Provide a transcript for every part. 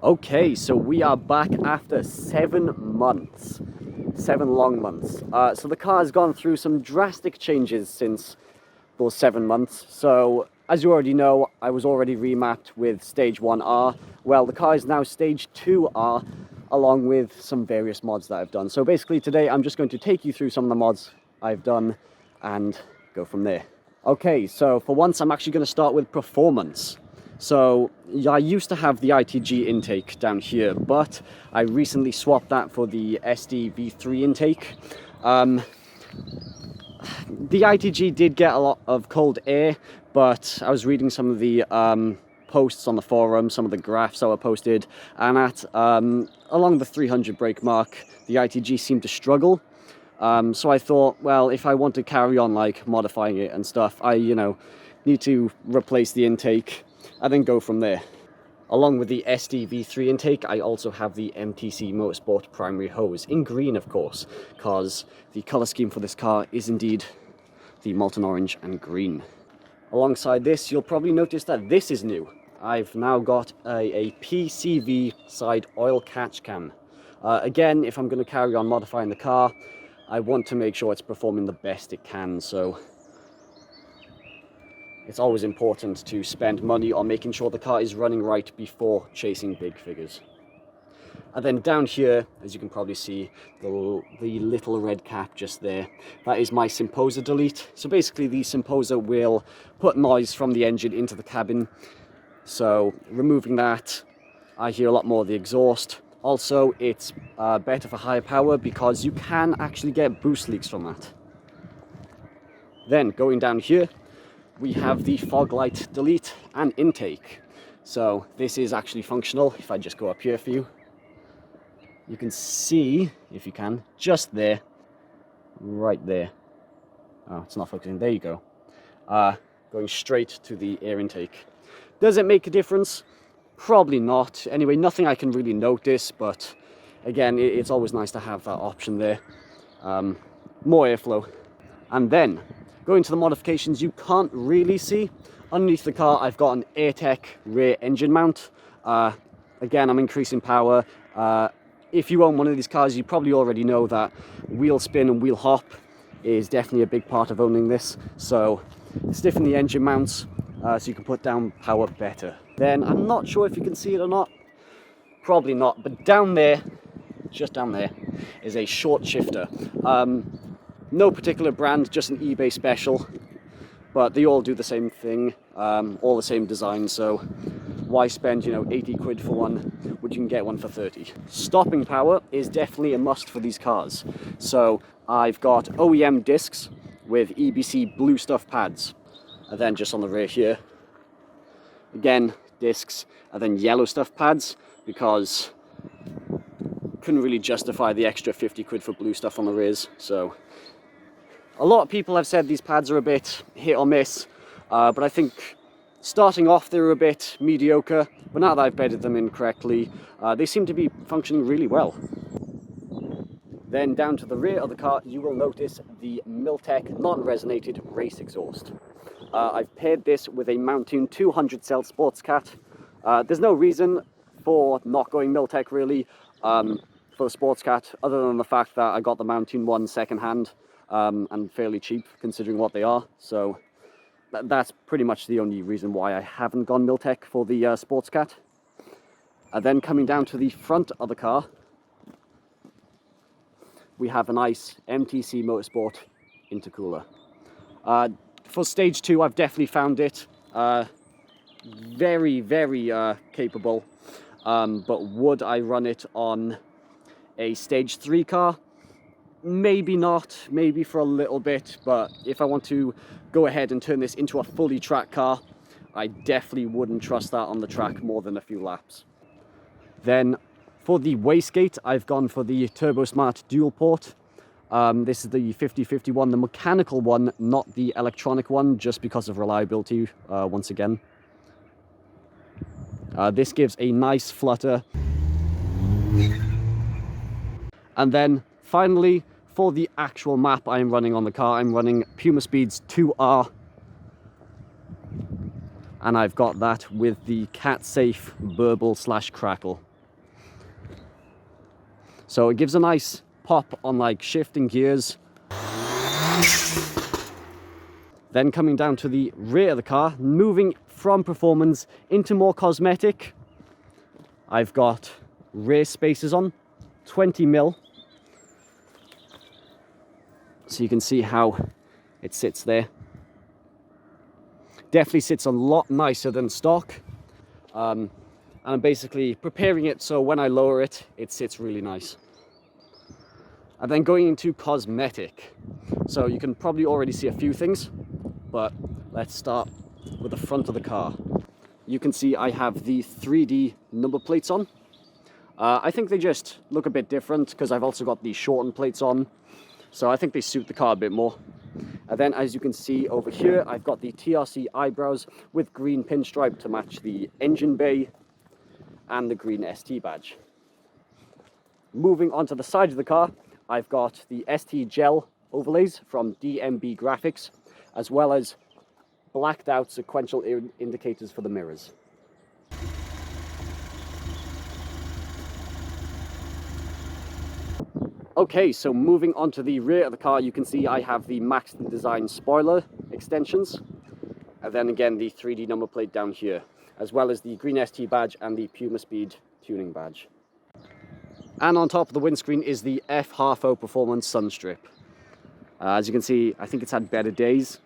Okay, so we are back after 7 months. 7 long months. So the car has gone through some drastic changes since those 7 months. So, as you already know, I was already remapped with Stage 1R. Well, the car is now Stage 2R, along with some various mods that I've done. So basically today I'm just going to take you through some of the mods I've done and go from there. Okay, so for once I'm actually going to start with performance. So I used to have the ITG intake down here, but I recently swapped that for the ST V3 intake. The ITG did get a lot of cold air, but I was reading some of the posts on the forum, some of the graphs that were posted, and at along the 300 brake mark, the ITG seemed to struggle. So I thought, well, if I want to carry on like modifying it and stuff, I need to replace the intake and then go from there. Along with the ST V3 intake, I also have the Mpc Motorsport primary hose, in green of course, because the colour scheme for this car is indeed the molten orange and green. Alongside this, you'll probably notice that this is new. I've now got a PCV side oil catch can. Again, if I'm going to carry on modifying the car, I want to make sure it's performing the best it can, so it's always important to spend money on making sure the car is running right before chasing big figures. And then down here, as you can probably see, the little red cap just there, that is my Symposia Delete. So basically the Symposia will put noise from the engine into the cabin. So removing that, I hear a lot more of the exhaust. Also, it's better for higher power because you can actually get boost leaks from that. Then going down here, we have the fog light delete and intake. So this is actually functional. If I just go up here for you, you can see, if you can, just there, right there. Oh, it's not focusing. There you go. Going straight to the air intake. Does it make a difference? Probably not. Anyway, nothing I can really notice, but again, it's always nice to have that option there. More airflow. And then, going to the modifications you can't really see, underneath the car I've got an AirTech rear engine mount. Again, I'm increasing power. If you own one of these cars, you probably already know that wheel spin and wheel hop is definitely a big part of owning this. So stiffen the engine mounts so you can put down power better. Then I'm not sure if you can see it or not. Probably not, but down there, just down there, is a short shifter. No particular brand, just an eBay special, but they all do the same thing, all the same design, so why spend 80 quid for one when you can get one for 30. Stopping power is definitely a must for these cars. So I've got OEM discs with EBC blue stuff pads, and then just on the rear here, again discs, and then yellow stuff pads, because couldn't really justify the extra 50 quid for blue stuff on the rears. So a lot of people have said these pads are a bit hit or miss, but I think starting off they were a bit mediocre, but now that I've bedded them in correctly, they seem to be functioning really well. Then down to the rear of the car, you will notice the Miltech non-resonated race exhaust. I've paired this with a Mountain 200 cell Sports Cat. There's no reason for not going Miltech really for the Sports Cat, other than the fact that I got the Mountain one second hand and fairly cheap considering what they are. So that's pretty much the only reason why I haven't gone Miltech for the Sports Cat. And then coming down to the front of the car, we have a nice Mpc Motorsport Intercooler. For Stage 2, I've definitely found it very, very capable. But would I run it on a Stage 3 car? Maybe not, maybe for a little bit, but if I want to go ahead and turn this into a fully tracked car, I definitely wouldn't trust that on the track more than a few laps. Then for the Wastegate, I've gone for the TurboSmart dual port. This is the 5051, the mechanical one, not the electronic one, just because of reliability, once again. This gives a nice flutter. And then finally, for the actual map I'm running on the car, I'm running Pumaspeed's 2R. And I've got that with the cat-safe burble / crackle. So it gives a nice pop on like shifting gears. Then coming down to the rear of the car, moving from performance into more cosmetic, I've got rear spacers on, 20mm. So you can see how it sits there. Definitely sits a lot nicer than stock. And I'm basically preparing it so when I lower it, it sits really nice. And then going into cosmetic. So you can probably already see a few things, but let's start with the front of the car. You can see I have the 3D number plates on. I think they just look a bit different because I've also got the shortened plates on. So I think they suit the car a bit more. And then as you can see over here, I've got the TRC eyebrows with green pinstripe to match the engine bay and the green ST badge. Moving onto the side of the car, I've got the ST gel overlays from DMB Graphics, as well as blacked out sequential indicators for the mirrors. Okay, so moving on to the rear of the car, you can see I have the Maxton Design spoiler extensions, and then again the 3D number plate down here, as well as the green ST badge and the Pumaspeed tuning badge. And on top of the windscreen is the F-Harfo Performance sun strip. As you can see, I think it's had better days.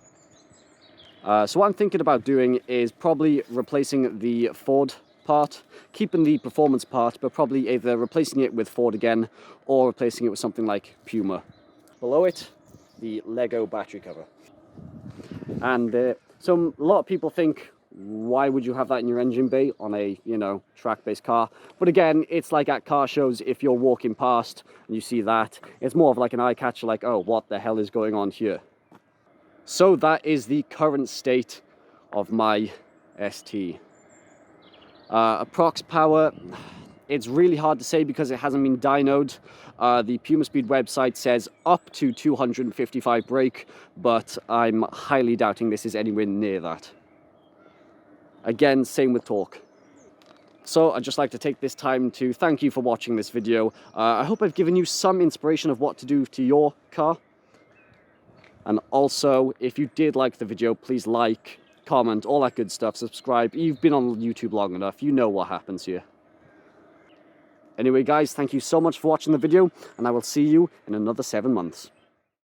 So what I'm thinking about doing is probably replacing the Ford part, keeping the performance part, but probably either replacing it with Ford again or replacing it with something like Puma. Below it, the Lego battery cover. And a lot of people think, why would you have that in your engine bay on a, track-based car? But again, it's like at car shows, if you're walking past and you see that, it's more of like an eye catcher, like, oh, what the hell is going on here? So that is the current state of my ST. Approx power, it's really hard to say because it hasn't been dynoed. The Pumaspeed website says up to 255 brake, but I'm highly doubting this is anywhere near that. Again, same with torque. So I'd just like to take this time to thank you for watching this video. I hope I've given you some inspiration of what to do to your car. And also, if you did like the video, please like, comment, all that good stuff, subscribe. You've been on YouTube long enough, you know what happens here. Anyway guys, thank you so much for watching the video, and I will see you in another 7 months.